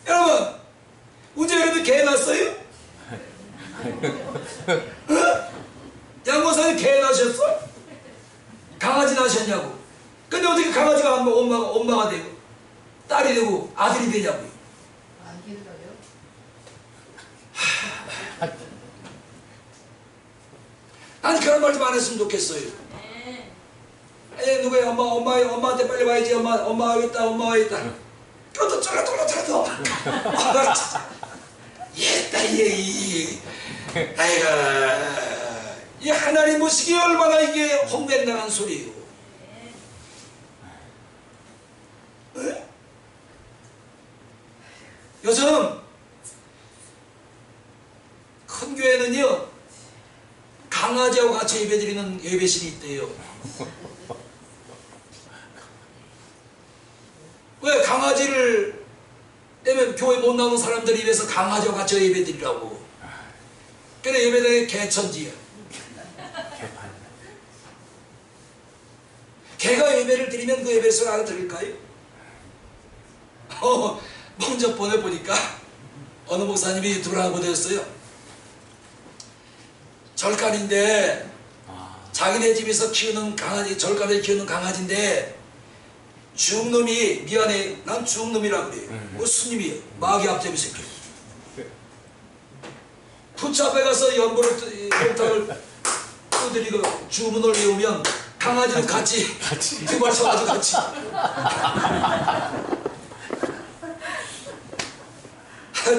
여러분 우재현이 개 낳았어요? 양고사님 개 낳으셨어? 강아지 낳으셨냐고? 근데 어떻게 강아지가 엄마가 되고 딸이 되고 아들이 되냐고요? 안 길어요? 난 그런 말 좀 안 했으면 좋겠어요. 누구야? 엄마한테 빨리 와야지. 엄마 와야겠다. 엄마 와야겠다. 그것도 쫄라쫄라쫄라도. 얘다 얘. 아이고, 이 하나님 모시기 얼마나 이게 홍대나간 소리예요. 네? 요즘 큰 교회는요 강아지하고 같이 예배드리는 예배실이 있대요. 왜? 강아지를 때문에 교회 못 나오는 사람들 입에서 강아지와 같이 예배드리라고. 그래 예배당에 개천지야. 개가 예배를 드리면 그 예배를 알아들을까요? 먼저 보내보니까 어느 목사님이 유튜브를 하고 되었어요. 절간인데 자기네 집에서 키우는 강아지, 절간에 키우는 강아지인데 중놈이 미안해 난 중놈이라 그래. 스님이에요. 마귀 앞잡이 새끼. 푸차앞에 가서 연못을 두드리고 주문을 외우면 강아지도 같이 두발 쳐가지고 같이.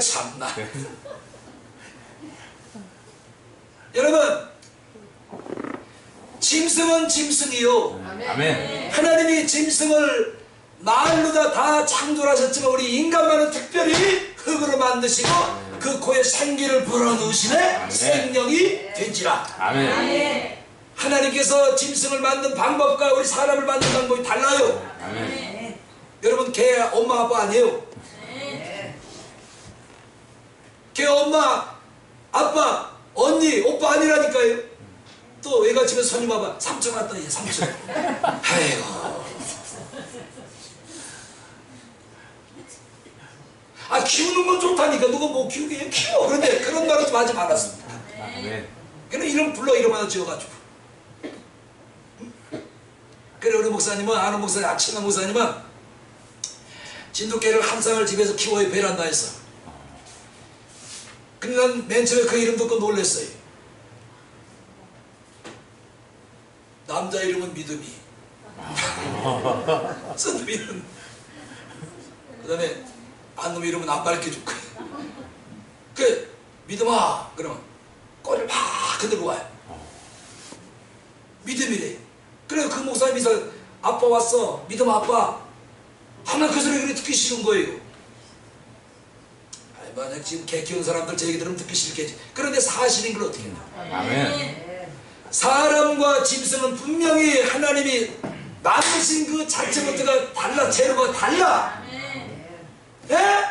참나. 여러분 짐승은 짐승이요. 아멘. 하나님이 짐승을 말로 다 창조하셨지만 우리 인간만은 특별히 흙으로 만드시고 그 코에 생기를 불어넣으시네 생명이 된지라. 아멘. 하나님께서 짐승을 만든 방법과 우리 사람을 만든 방법이 달라요. 아멘. 여러분 걔 엄마 아빠 아니에요. 걔 엄마 아빠 언니 오빠 아니라니까요. 또 외갓집에 손님 와봐. 삼촌 왔다 얘 삼촌. 아이고. 키우는 건 좋다니까. 누가 뭐 키우게 키워. 그런데 그런 말은 좀 하지 말았습니다. 아멘. 그래 이름 불러 이름 하나 지어가지고. 그래 우리 목사님은 아는 목사님 아치는 목사님은 진돗개를 한 쌍을 집에서 키워요. 베란다에서. 근데 난 맨 처음에 그 이름 듣고 놀랐어요. 남자 이름은 믿음이. 쓴 이름. 그 다음에 안놈 이름은 안 밝혀줄 거야. 그 믿음아 그러면 꼬리를 막 흔들고 와요. 믿음이래. 그래 그 목사님이 아빠 왔어. 믿음 아빠. 하나 그 소리 그래 듣기 싫은 거예요. 아니, 만약 지금 개 키우는 사람들 제 얘기 들으면 듣기 싫겠지. 그런데 사실인 걸 어떻게 했나? 아멘. 사람과 짐승은 분명히 하나님이 만드신 그 자체부터가 달라. 재료가 달라. 예?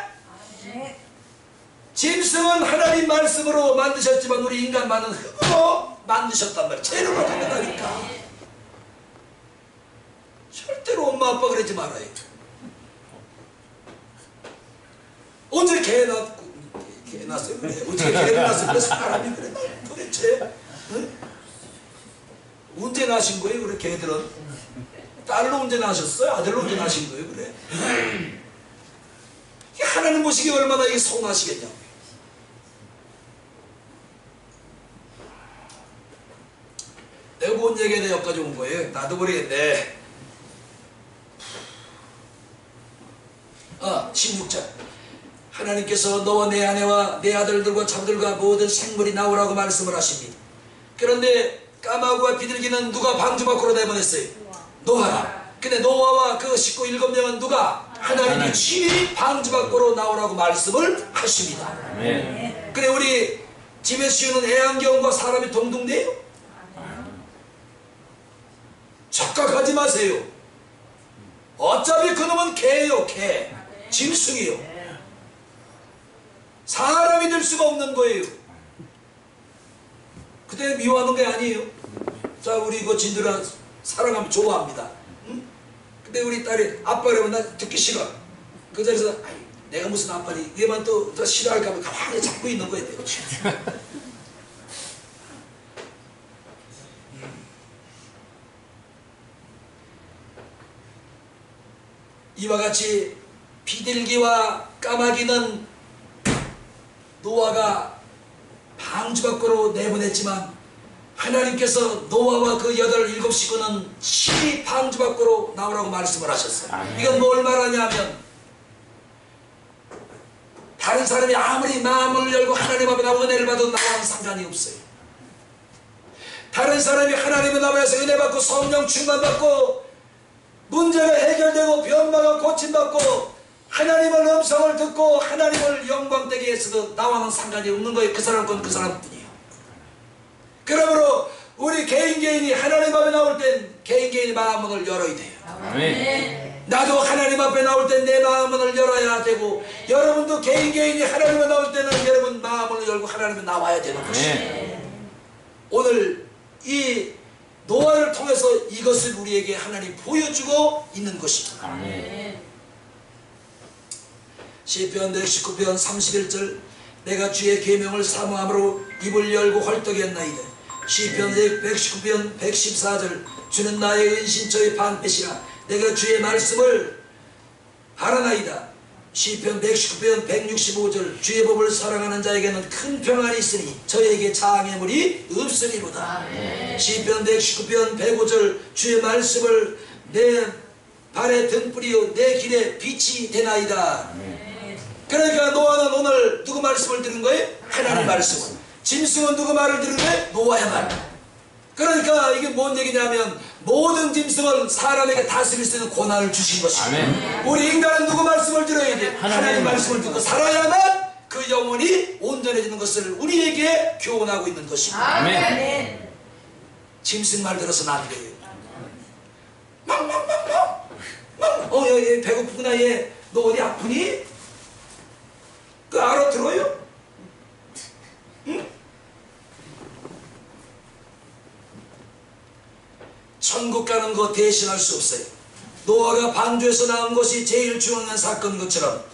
짐승은 하나님 말씀으로 만드셨지만 우리 인간만은 흙으로 만드셨단 말이야. 재료가 다르다니까. 절대로 엄마 아빠 그러지 말아요. 언제 개 낳았어요? 그래. 어떻게 개를 낳았어요? 그래 사람이 그래. 도대체 응? 언제 낳으신 거예요? 그래 개들은 딸로 언제 낳으셨어요? 아들로 언제 낳으신 거예요? 그래. 하나님 보시기 얼마나 이게 서운하시겠냐고. 내가 뭔 얘기에 대해 여기까지 온 거예요? 나도 모르겠네. 16절 하나님께서 너와 내 아내와 내 아들들과 자들과 모든 생물이 나오라고 말씀을 하십니다. 그런데 까마귀와 비둘기는 누가 방주 밖으로 내보냈어요? 노아가. 근데 노아와 그 식구 7명은 누가? 하나님이 친히 방주 밖으로 나오라고 말씀을 하십니다. 그래 우리 집에 씌우는 애완견과 사람이 동등돼요? 착각하지 마세요. 어차피 그놈은 개예요. 개. 짐승이요. 사람이 될 수가 없는 거예요. 그때 미워하는 게 아니에요. 자 우리 이거 진들아 사랑하면 좋아합니다. 응? 근데 우리 딸이 아빠 그러면 나 듣기 싫어. 그 자리에서 아이, 내가 무슨 아빠니 얘만 또 싫어할까 봐 가만히 잡고 있는 거예요. 이와 같이 비둘기와 까마귀는 노아가 방주 밖으로 내보냈지만 하나님께서 노아와 그 7 식구는 친히 방주 밖으로 나오라고 말씀을 하셨어요. 이건 뭘 말하냐면 다른 사람이 아무리 마음을 열고 하나님 앞에 나와 은혜를 받아도 나와는 상관이 없어요. 다른 사람이 하나님 앞에서 은혜 받고 성령 충만받고 문제가 해결되고 병마가 고침받고 하나님의 음성을 듣고 하나님을 영광되게 했어도 나와는 상관이 없는 거예요. 그 사람 건 그 사람뿐이에요. 그러므로 우리 개인이 하나님 앞에 나올 땐 개인이 마음문을 열어야 돼요. 아멘. 나도 하나님 앞에 나올 땐 내 마음문을 열어야 되고 여러분도 개인이 하나님 앞에 나올 때는 여러분 마음을 열고 하나님 앞에 나와야 되는 것이에요. 오늘 이 노아를 통해서 이것을 우리에게 하나님 보여주고 있는 것입니다. 아멘. 시편 119편 31절 내가 주의 계명을 사모함으로 입을 열고 헐떡였나이다. 시편 119편 114절 주는 나의 은신처의 방패시라 내가 주의 말씀을 바라나이다. 시편 119편 165절 주의 법을 사랑하는 자에게는 큰 평안이 있으니 저에게 장애물이 없으리로다. 시편 119편 105절 주의 말씀을 내 발의 등불이요 내 길에 빛이 되나이다. 그러니까 노아는 오늘 누구 말씀을 들은 거예요? 하나님 말씀을. 짐승은 누구 말을 들은 거예요? 노아의 말. 그러니까 이게 뭔 얘기냐면 모든 짐승은 사람에게 다스릴 수 있는 권한을 주신 것입니다. 우리 인간은 누구 말씀을 들어야 돼? 하나님 말씀을 듣고 살아야만 그 영혼이 온전해지는 것을 우리에게 교훈하고 있는 것입니다. 아멘. 짐승 말 들어서는 안 돼요. 얘 배고프구나. 얘 너 어디 아프니? 그 알아들어요? 응? 천국 가는 거 대신할 수 없어요. 노아가 방주에서 나온 것이 제일 중요한 사건인 것처럼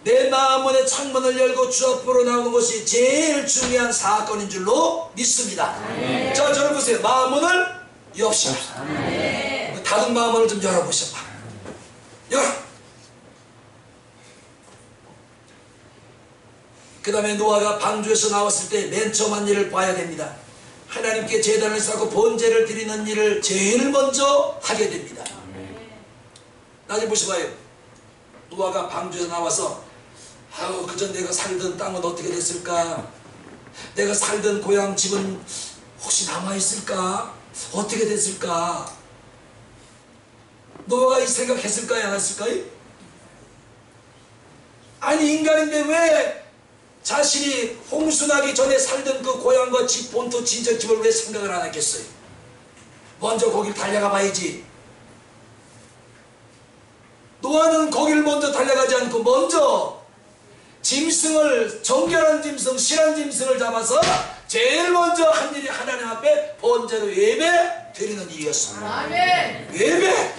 내 마음문의 창문을 열고 주 앞으로 나오는 것이 제일 중요한 사건인 줄로 믿습니다. 자, 저를 보세요. 마음문을 엽시다. 닫은 마음문을 좀 열어보셔봐. 열어. 그 다음에 노아가 방주에서 나왔을 때 맨 처음 한 일을 봐야 됩니다. 하나님께 제단을 쌓고 번제를 드리는 일을 제일 먼저 하게 됩니다. 나중에 보셔봐요. 노아가 방주에서 나와서 아우 그전 내가 살던 땅은 어떻게 됐을까? 내가 살던 고향 집은 혹시 남아있을까? 어떻게 됐을까? 노아가 이 생각했을까요? 안 했을까요? 아니 인간인데 왜 자신이 홍수나기 전에 살던 그 고향과 집, 본토, 친척집을 왜 생각을 안 했겠어요? 먼저 거길 달려가 봐야지. 노아는 거기를 먼저 달려가지 않고 먼저 짐승을, 정결한 짐승, 실한 짐승을 잡아서 제일 먼저 한 일이 하나님 앞에 번제로 예배 드리는 일이었습니다. 아멘. 예배!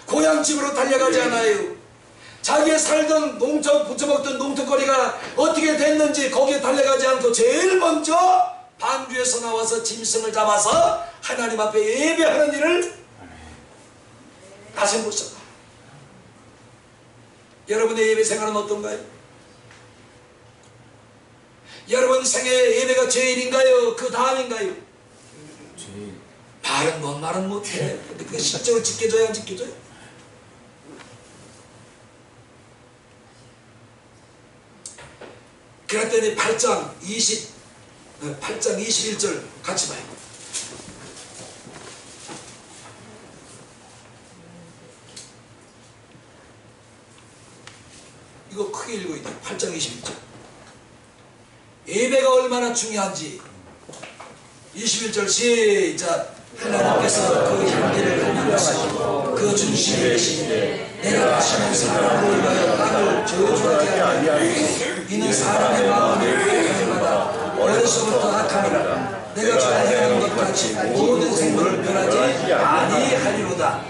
고향집으로 달려가지 않아요. 자기의 살던 농촌, 부쳐먹던 농토거리가 어떻게 됐는지 거기에 달려가지 않고 제일 먼저 방주에서 나와서 짐승을 잡아서 하나님 앞에 예배하는 일을 다시 보셨다. 여러분의 예배 생활은 어떤가요? 여러분 생애 예배가 제일인가요? 그 다음인가요? 제일. 말은 뭔 말은 못해. 근데 그게 실제로 지켜져야 안 지켜져요? 그랬더니 8장 21절 같이 봐요. 이거 크게 읽어야 돼요. 8장 21절. 예배가 얼마나 중요한지. 21절 시작. 하나님께서 그 향기를 흘리시고 그 중심에 계시되 내가 다시는 사람을 위하여 땅을 저주하게 하리하니 이는 사람의 마음을 회개하리마다 어려서부터 악하니라. 내가 전하는 것 같이 모든 생물을 멸하지 아니하리로다.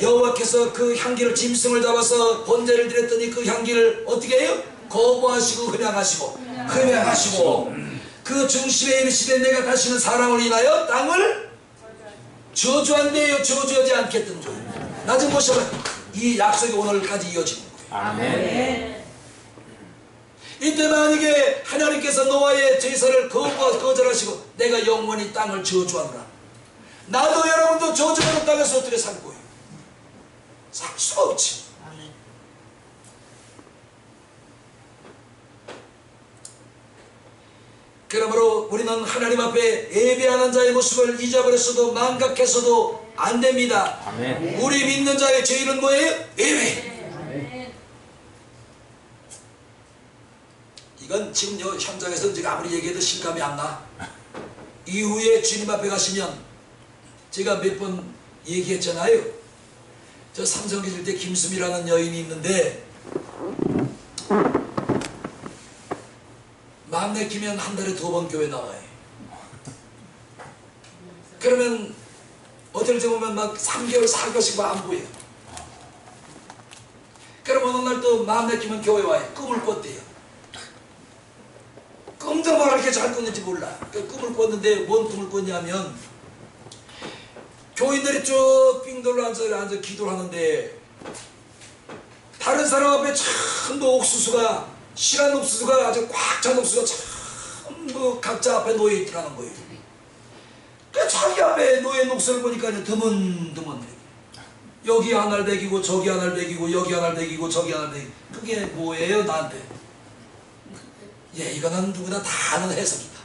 여호와께서 그 향기를 짐승을 잡아서 번제를 드렸더니 그 향기를 어떻게 해요? 거부하시고 흠양하시고 그 중심에 이르시되 내가 다시는 사람을 인하여 땅을 저주한대요. 저주하지 않겠다는 거예요. 나 좀 보셔봐요. 이 약속이 오늘까지 이어지는 거예요. 아멘. 이때 만약에 하나님께서 노아의 제사를 거절하시고 내가 영원히 땅을 저주하노라. 나도 여러분도 저주하는 땅에서 어떻게 살 거예요? 살 수 없지. 그러므로 우리는 하나님 앞에 예배하는 자의 모습을 잊어버렸어도 망각했어도 안 됩니다. 아멘. 우리 믿는 자의 제일은 뭐예요? 예배. 이건 지금 요 현장에서 제가 아무리 얘기해도 실감이 안 나. 이후에 주님 앞에 가시면 제가 몇 번 얘기했잖아요. 저 삼성기질 때 김수미라는 여인이 있는데 마음 내키면 한 달에 2번 교회 나와요. 그러면 어떨 때 보면 막 3개월, 4개월씩 안 보여요. 그럼 어느 날 또 마음 내키면 교회 와요. 꿈을 꿨대요. 꿈도 뭐 그렇게 잘 꿨는지 몰라. 그 꿈을 꿨는데 뭔 꿈을 꿨냐면 교인들이 쭉 빙돌로 앉아 기도를 하는데 다른 사람 앞에 전부 옥수수가, 실한 옥수수가 아주 꽉 찬 옥수수가 전부 각자 앞에 놓여 있더라는 거예요. 그 자기 앞에 놓인 옥수수를 보니까 드문드문 여기 하나를 베기고 저기 하나를 베기고 여기 하나를 베기고 저기 하나를 베기고 그게 뭐예요 나한테? 예, 이거는 누구나 다 아는 해석이다.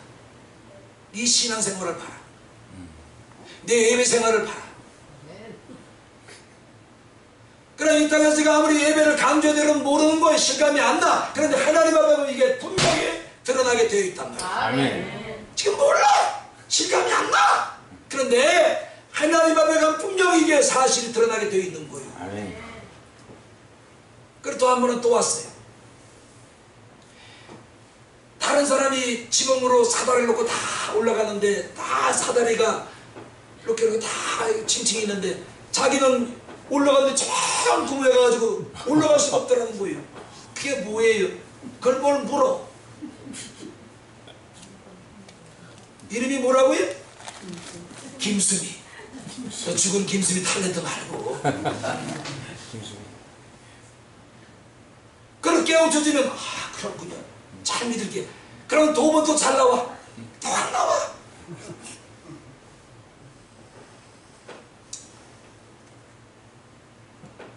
네 신앙생활을 봐라. 내 예배생활을 봐라. 그럼 이 땅에서 제가 아무리 예배를 강조해도 모르는 거에 실감이 안 나. 그런데 하나님 앞에 보면 이게 분명히 드러나게 되어 있단 말이야. 아멘. 지금 몰라. 실감이 안 나. 그런데 하나님 앞에 가면 분명히 이게 사실이 드러나게 되어 있는 거예요. 아멘. 그리고 또 한 번은 또 왔어요. 다른 사람이 지붕으로 사다리를 놓고 다 올라가는데 다 사다리가 이렇게 다 칭칭 있는데 자기는 올라갔는데 참 구멍해가지고 올라갈 수가 없더라는 거예요. 그게 뭐예요? 그걸 뭘 물어? 이름이 뭐라고요? 김수미. 저 죽은 김수미 탤런트 말고. 그걸 깨우쳐주면 아 그렇군요. 잘 믿을게. 그럼 도움은 또 잘 나와? 또 안 나와.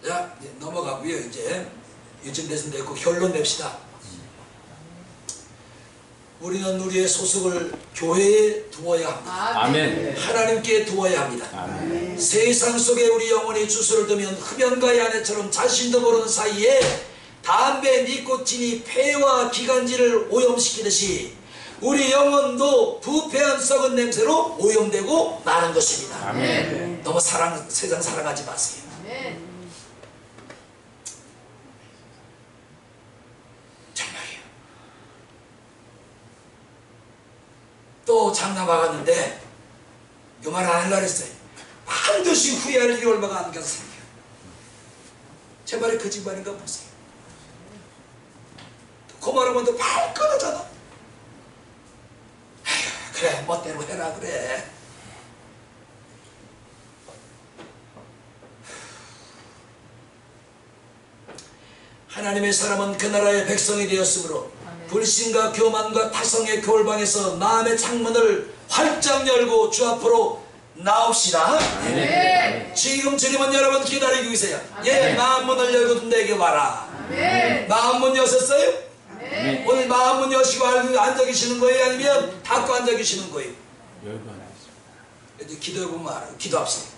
자, 이제 넘어가고요. 이제 이쯤 돼서 됐고 결론 냅시다. 우리는 우리의 소속을 교회에 두어야 합니다. 아멘. 하나님께 두어야 합니다. 아멘. 세상 속에 우리 영혼이 주소를 두면 흡연가의 아내처럼 자신도 모르는 사이에 담배 니코틴이 폐와 기관지를 오염시키듯이 우리 영혼도 부패한 썩은 냄새로 오염되고 마는 것입니다. 아멘. 너무 세상 사랑하지 마세요. 정말이에요. 또 장가 와갔는데 이 말 안 하려고 했어요. 반드시 후회할 일이 얼마가 안 가서 생겨요. 제 말이 거짓말인가 보세요. 그 말하면 또 발끈하잖아. 에휴, 그래 멋대로 해라 그래. 하나님의 사람은 그 나라의 백성이 되었으므로 불신과 교만과 타성의 겨울방에서 마음의 창문을 활짝 열고 주 앞으로 나옵시다. 지금 주님은 여러분 기다리고 계세요. 예, 마음문을 열고 내게 와라. 마음문 여셨어요? 오늘 마음문 여시고 앉아 계시는 거예요? 아니면 닫고 앉아 계시는 거예요? 열고 안 했습니다. 기도해보면 알아요. 기도합시다.